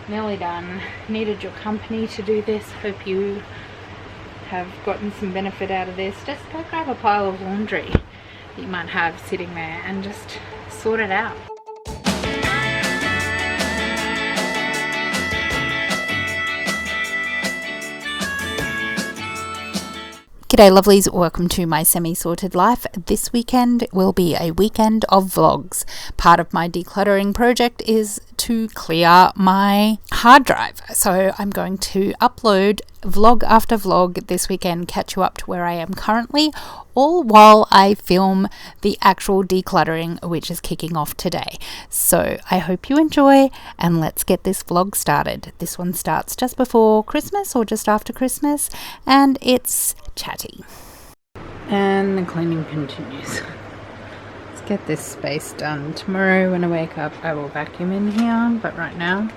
nearly done. Needed your company to do this. Hope you have gotten some benefit out of this. Just go grab a pile of laundry that you might have sitting there and just sort it out. G'day lovelies, welcome to my semi-sorted life. This weekend will be a weekend of vlogs. Part of my decluttering project is to clear my hard drive. So I'm going to upload vlog after vlog this weekend, catch you up to where I am currently, all while I film the actual decluttering, which is kicking off today. So I hope you enjoy, and let's get this vlog started. This one starts just before Christmas or just after Christmas, and it's Chatty. And the cleaning continues. Let's get this space done. Tomorrow when I wake up I will vacuum in here, but right now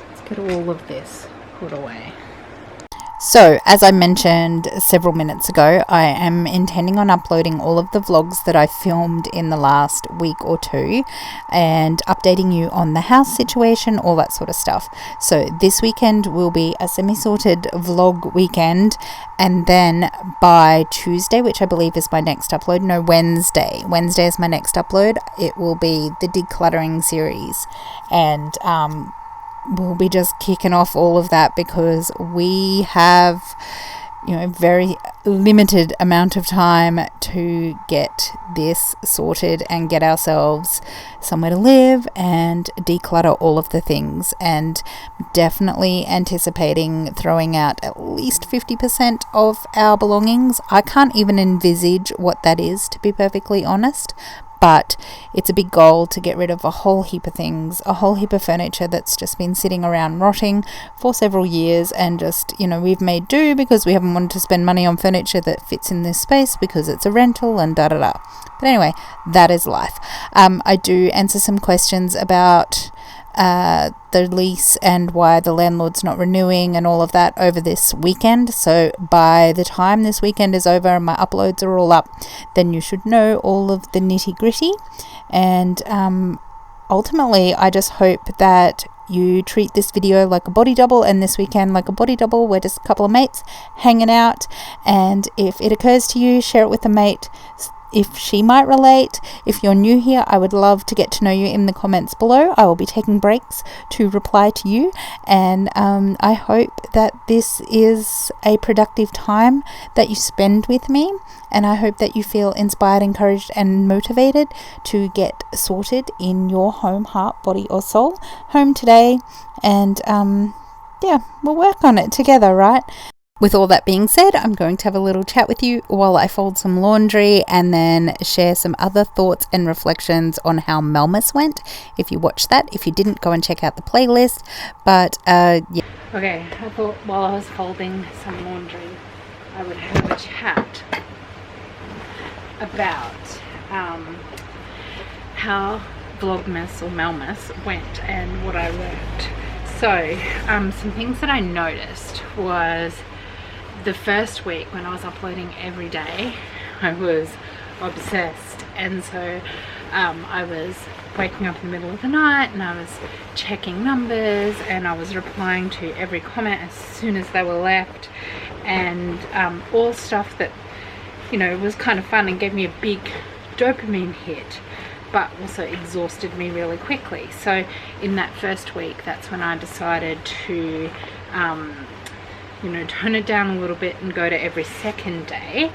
let's get all of this put away. So, as I mentioned several minutes ago, I am intending on uploading all of the vlogs that I filmed in the last week or two and updating you on the house situation, all that sort of stuff. So this weekend will be a semi-sorted vlog weekend, and then by Tuesday, which I believe is my next upload, no, Wednesday is my next upload, it will be the decluttering series, and we'll be just kicking off all of that because we have, very limited amount of time to get this sorted and get ourselves somewhere to live and declutter all of the things, and definitely anticipating throwing out at least 50% of our belongings. I can't even envisage what that is, to be perfectly honest. But it's a big goal to get rid of a whole heap of things, a whole heap of furniture that's just been sitting around rotting for several years, and just, we've made do because we haven't wanted to spend money on furniture that fits in this space because it's a rental and da-da-da. But anyway, that is life. I do answer some questions about the lease and why the landlord's not renewing and all of that over this weekend. So by the time this weekend is over and my uploads are all up, then you should know all of the nitty gritty. And ultimately, I just hope that you treat this video like a body double, and this weekend like a body double. We're just a couple of mates hanging out, and if it occurs to you, share it with a mate if she might relate. If you're new here, I would love to get to know you in the comments below. I will be taking breaks to reply to you, and I hope that this is a productive time that you spend with me, and I hope that you feel inspired, encouraged and motivated to get sorted in your home, heart, body or soul home today, and we'll work on it together, right? With all that being said, I'm going to have a little chat with you while I fold some laundry, and then share some other thoughts and reflections on how Melmas went. If you watched that, if you didn't, go and check out the playlist. But yeah. Okay, I thought while I was folding some laundry, I would have a chat about how Vlogmas or Melmas went and what I learned. So, some things that I noticed was the first week when I was uploading every day, I was obsessed, and so I was waking up in the middle of the night and I was checking numbers and I was replying to every comment as soon as they were left, and all stuff that was kind of fun and gave me a big dopamine hit, but also exhausted me really quickly. So in that first week, that's when I decided to turn it down a little bit and go to every second day,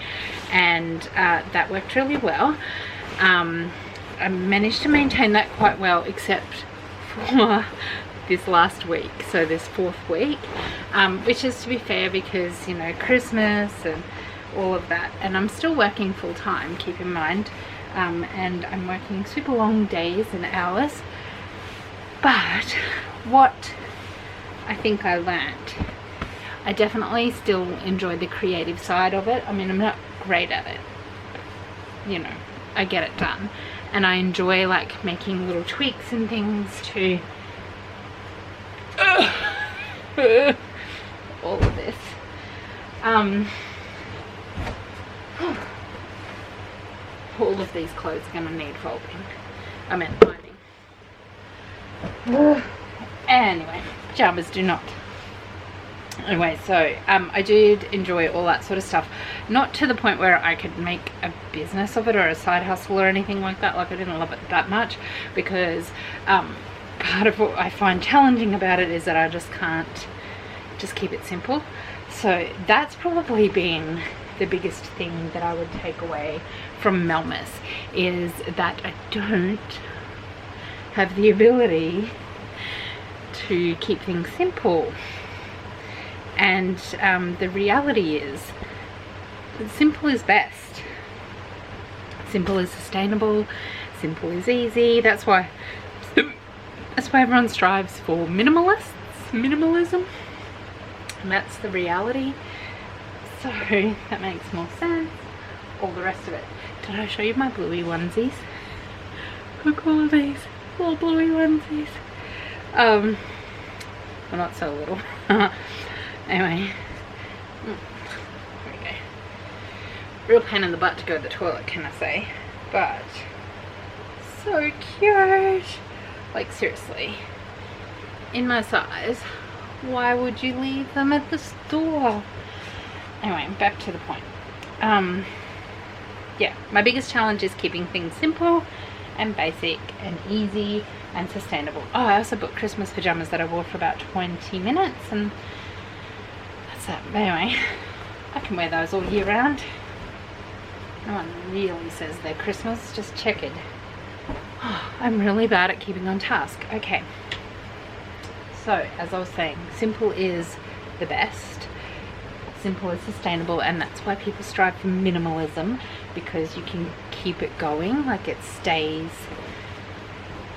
and that worked really well. I managed to maintain that quite well, except for this last week, so this fourth week, which is, to be fair, because Christmas and all of that, and I'm still working full-time, keep in mind, and I'm working super long days and hours. But what I think I learned, I definitely still enjoy the creative side of it. I mean, I'm not great at it, I get it done, and I enjoy like making little tweaks and things to all of this. All of these clothes are gonna need folding. I meant ironing. Anyway, pajamas do not. Anyway, so I did enjoy all that sort of stuff, not to the point where I could make a business of it or a side hustle or anything like that. Like, I didn't love it that much, because part of what I find challenging about it is that I just can't just keep it simple. So that's probably been the biggest thing that I would take away from Melmas, is that I don't have the ability to keep things simple. And the reality is, simple is best. Simple is sustainable. Simple is easy. That's why everyone strives for minimalism. And that's the reality. So that makes more sense. All the rest of it. Did I show you my bluey onesies? Look, all of these little bluey onesies. Well, not so little. Anyway, there we go. Real pain in the butt to go to the toilet, can I say? But so cute. Like, seriously, in my size, why would you leave them at the store? Anyway, back to the point. Yeah, my biggest challenge is keeping things simple and basic and easy and sustainable. Oh, I also bought Christmas pajamas that I wore for about 20 minutes, and that's that. But anyway, I can wear those all year round. No one really says they're Christmas, just check it. Oh, I'm really bad at keeping on task. Okay, so as I was saying, simple is the best. Simple is sustainable, and that's why people strive for minimalism, because you can keep it going, like it stays,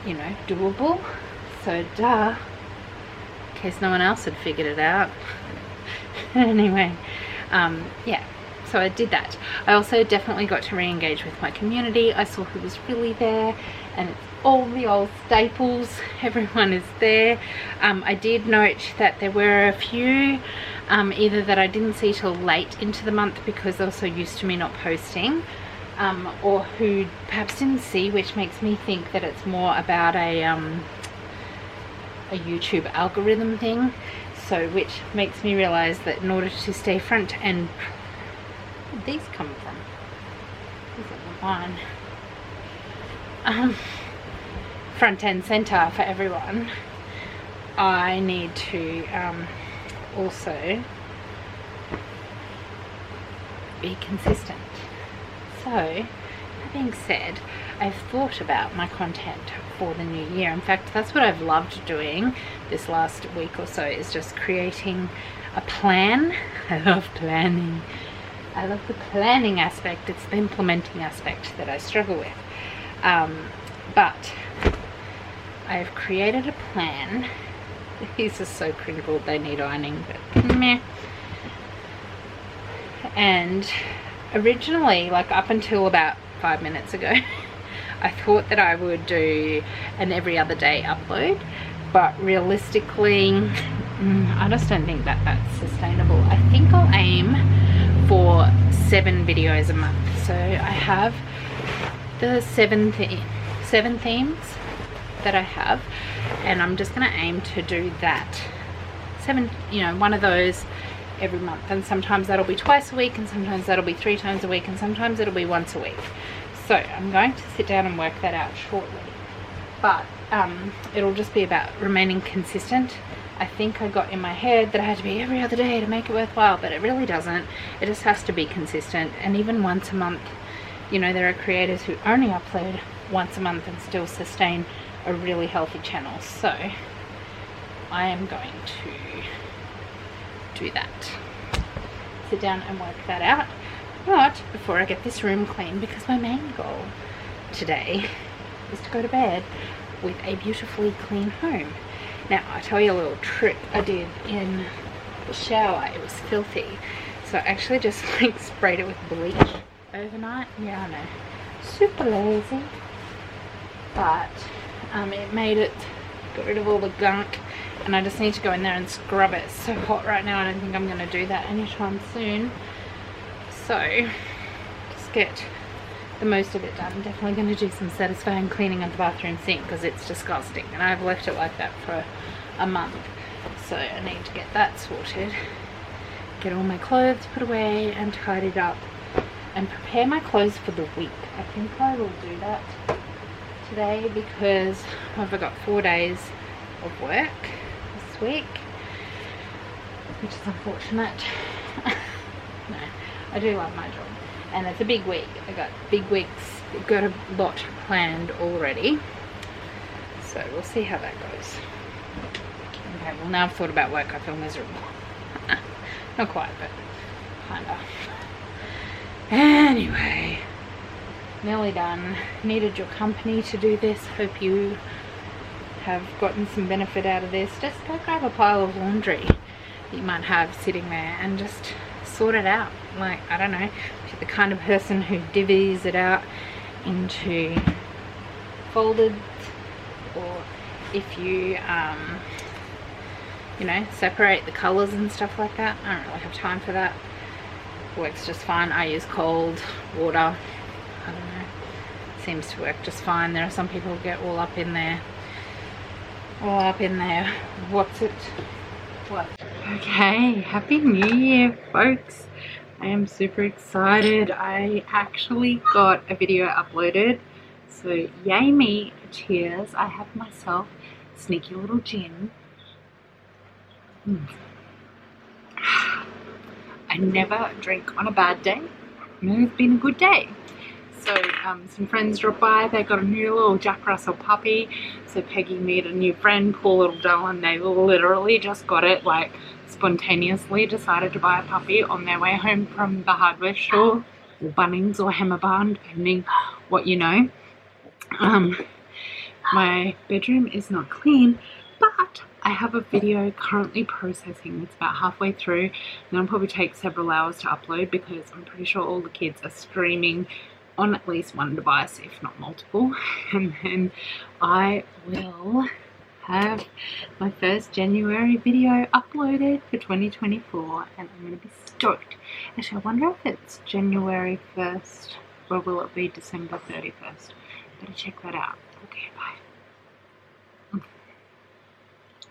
you know, doable. So duh, in case no one else had figured it out. Anyway, yeah, so I did that. I also definitely got to re-engage with my community. I saw who was really there, and it's all the old staples. Everyone is there. I did note that there were a few either that I didn't see till late into the month because they were so used to me not posting, or who perhaps didn't see, which makes me think that it's more about a YouTube algorithm thing. So which makes me realize that in order to stay front and where did these come from? These are mine. Front and center for everyone, I need to also be consistent. So that being said, I've thought about my content for the new year. In fact, that's what I've loved doing this last week or so, is just creating a plan. I love planning. I love the planning aspect. It's the implementing aspect that I struggle with. But I've created a plan. These are so crinkled, they need ironing, but meh. And originally, like up until about 5 minutes ago, I thought that I would do an every other day upload, but realistically, I just don't think that that's sustainable. I think I'll aim for 7 videos a month. So I have the 7 themes that I have, and I'm just going to aim to do that 7, you know, one of those every month. And sometimes that'll be twice a week, and sometimes that'll be 3 times a week, and sometimes it'll be once a week. So I'm going to sit down and work that out shortly, but it'll just be about remaining consistent. I think I got in my head that I had to be every other day to make it worthwhile, but it really doesn't. It just has to be consistent. And even once a month, you know, there are creators who only upload once a month and still sustain a really healthy channel. So I am going to do that, sit down and work that out. Not before I get this room clean, because my main goal today is to go to bed with a beautifully clean home. Now I'll tell you a little trick I did in the shower. It was filthy, so I actually just like sprayed it with bleach overnight. Yeah, I know, super lazy, but it made it, got rid of all the gunk, and I just need to go in there and scrub it. It's so hot right now, I don't think I'm going to do that anytime soon. So just get the most of it done. I'm definitely going to do some satisfying cleaning of the bathroom sink because it's disgusting, and I've left it like that for a month. so I need to get that sorted, get all my clothes put away and tidied up, and prepare my clothes for the week. I think I will do that today because I've got 4 days of work this week, which is unfortunate. No, I do love my job, and it's a big week. I got big weeks, got a lot planned already, so we'll see how that goes. Okay, well now I've thought about work, I feel miserable. Not quite, but kinda. Anyway, nearly done. Needed your company to do this. Hope you have gotten some benefit out of this. Just go grab a pile of laundry that you might have sitting there and just sort it out. Like, I don't know, if you're the kind of person who divvies it out into folded, or if you you know, separate the colors and stuff like that. I don't really have time for that. Works just fine. I use cold water. I don't know, seems to work just fine. There are some people who get all up in there what's it, what? Okay, happy new year, folks. I am super excited. I actually got a video uploaded, so yay me. Cheers. I have myself sneaky little gin. I never drink on a bad day, and it's been a good day. So some friends dropped by. They got a new little Jack Russell puppy, so Peggy made a new friend, poor little Dylan. They literally just got it, like spontaneously decided to buy a puppy on their way home from the hardware store, or Bunnings or Hammerbarn, depending what you know. My bedroom is not clean, but I have a video currently processing. It's about halfway through, and it'll probably take several hours to upload because I'm pretty sure all the kids are streaming on at least one device, if not multiple. And then I will have my first January video uploaded for 2024, and I'm going to be stoked. Actually, I wonder if it's January 1st or will it be December 31st? Better check that out. Okay, bye.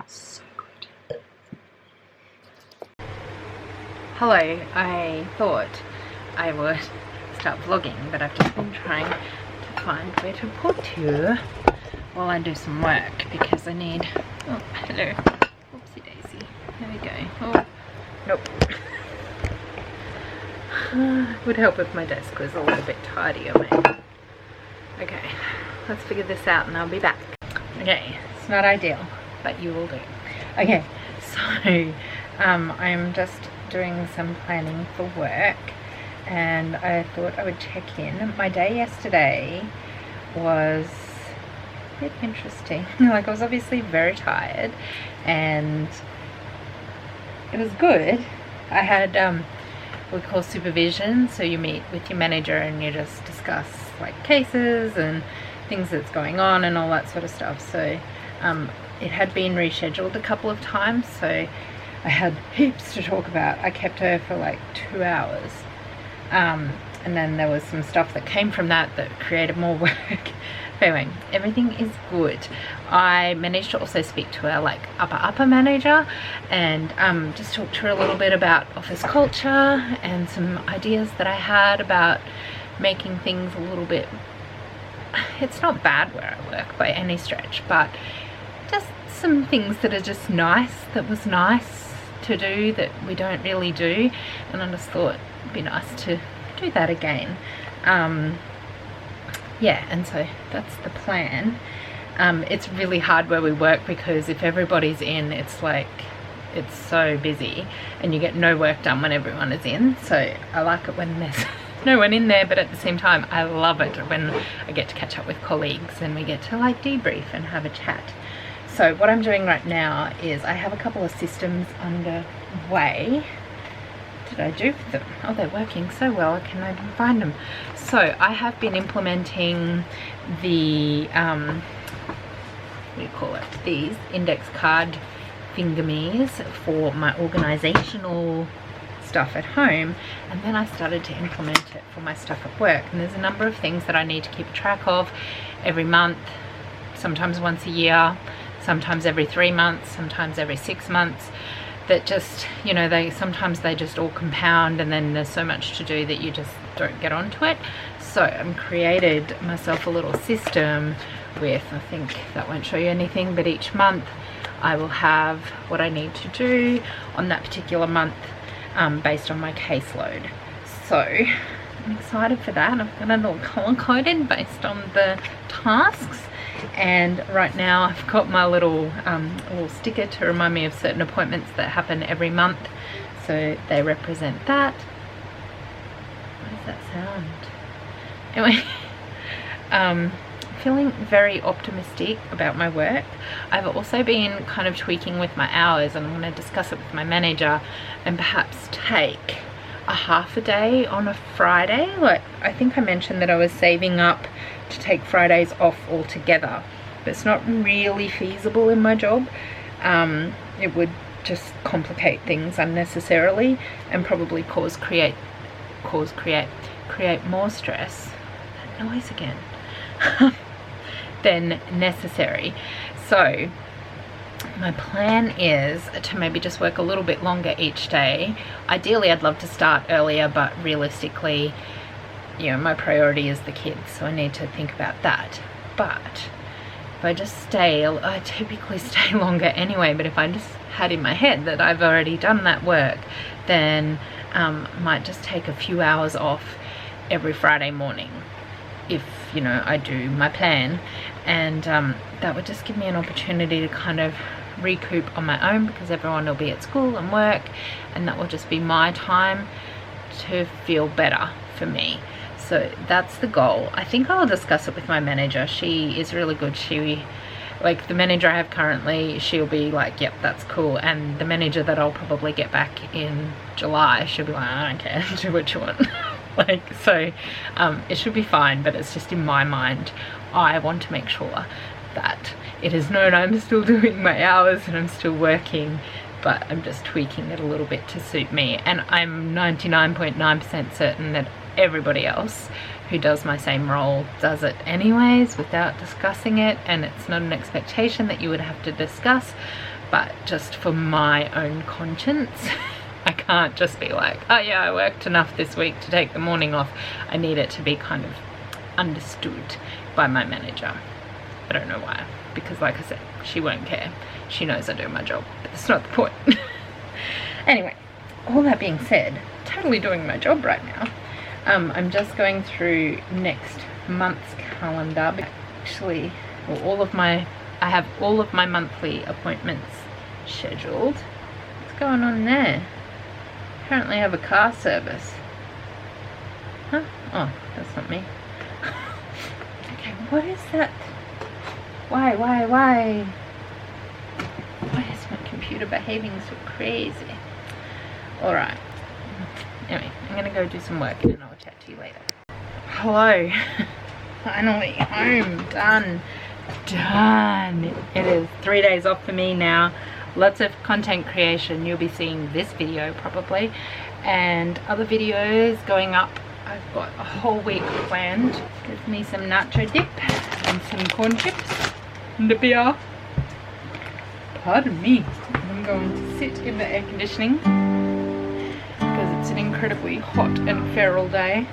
So good. Hello, I thought I would start vlogging, but I've just been trying to find where to put you while I do some work, because I need, oh hello, oopsie daisy, there we go. Oh nope. Would help if my desk was a little bit tidier maybe. Okay, let's figure this out and I'll be back. Okay, it's not ideal, but you will do. Okay, so I'm just doing some planning for work, and I thought I would check in. My day yesterday was a bit interesting. Like, I was obviously very tired, and it was good. I had what we call supervision, so you meet with your manager and you just discuss like cases and things that's going on and all that sort of stuff. So it had been rescheduled a couple of times, so I had heaps to talk about. I kept her for like 2 hours, and then there was some stuff that came from that created more work. Anyway, everything is good. I managed to also speak to our like upper manager and just talk to her a little bit about office culture and some ideas that I had about making things a little bit, it's not bad where I work by any stretch, but just some things that are just nice, that was nice to do that we don't really do, and I just thought it'd be nice to do that again. Yeah, and so that's the plan. It's really hard where we work because if everybody's in, it's like, it's so busy and you get no work done when everyone is in. So I like it when there's no one in there, but at the same time I love it when I get to catch up with colleagues and we get to like debrief and have a chat. So what I'm doing right now is I have a couple of systems underway. What did I do with them? Oh, they're working so well I can't even find them. So I have been implementing the what do you call it, these index card thingamies for my organizational stuff at home, and then I started to implement it for my stuff at work. And there's a number of things that I need to keep track of every month, sometimes once a year, sometimes every 3 months, sometimes every 6 months, that just, you know, sometimes they just all compound, and then there's so much to do that you just don't get onto it. So I've created myself a little system with, I think that won't show you anything, but each month I will have what I need to do on that particular month based on my caseload. So I'm excited for that. I've got it all color coded based on the tasks, and right now I've got my little sticker to remind me of certain appointments that happen every month, so they represent that. What does that sound? Anyway, feeling very optimistic about my work. I've also been kind of tweaking with my hours, and I'm going to discuss it with my manager and perhaps take a half a day on a Friday. Like, I think I mentioned that I was saving up to take Fridays off altogether, but it's not really feasible in my job. It would just complicate things unnecessarily and probably create more stress. That noise again. Than necessary. So my plan is to maybe just work a little bit longer each day. Ideally I'd love to start earlier, but realistically, you know, my priority is the kids, so I need to think about that. But if I just stay, I typically stay longer anyway, but if I just had in my head that I've already done that work, then might just take a few hours off every Friday morning if, you know, I do my plan, and that would just give me an opportunity to kind of recoup on my own, because everyone will be at school and work, and that will just be my time to feel better for me. So that's the goal. I think I'll discuss it with my manager. She is really good. Like the manager I have currently, she'll be like, yep, that's cool, and the manager that I'll probably get back in July, she'll be like, I don't care, do what you want. Like, so it should be fine, but it's just in my mind, I want to make sure that it is known I'm still doing my hours and I'm still working, but I'm just tweaking it a little bit to suit me. And I'm 99.9% certain that everybody else who does my same role does it anyways without discussing it, and it's not an expectation that you would have to discuss, but just for my own conscience. I can't just be like, oh yeah, I worked enough this week to take the morning off. I need it to be kind of understood by my manager. I don't know why, because like I said, she won't care. She knows I do my job, but that's not the point. Anyway, all that being said, totally doing my job right now. I'm just going through next month's calendar. Actually, I have all of my monthly appointments scheduled. What's going on there? Apparently I have a car service. Huh? Oh, that's not me. Okay, what is that? Why is my computer behaving so crazy? Alright. Anyway, I'm gonna go do some work and I'll chat to you later. Hello. Finally home. Done. It is 3 days off for me now. Lots of content creation. You'll be seeing this video probably, and other videos going up. I've got a whole week planned. Give me some nacho dip and some corn chips and a beer. Pardon me. I'm going to sit in the air conditioning because it's an incredibly hot and feral day.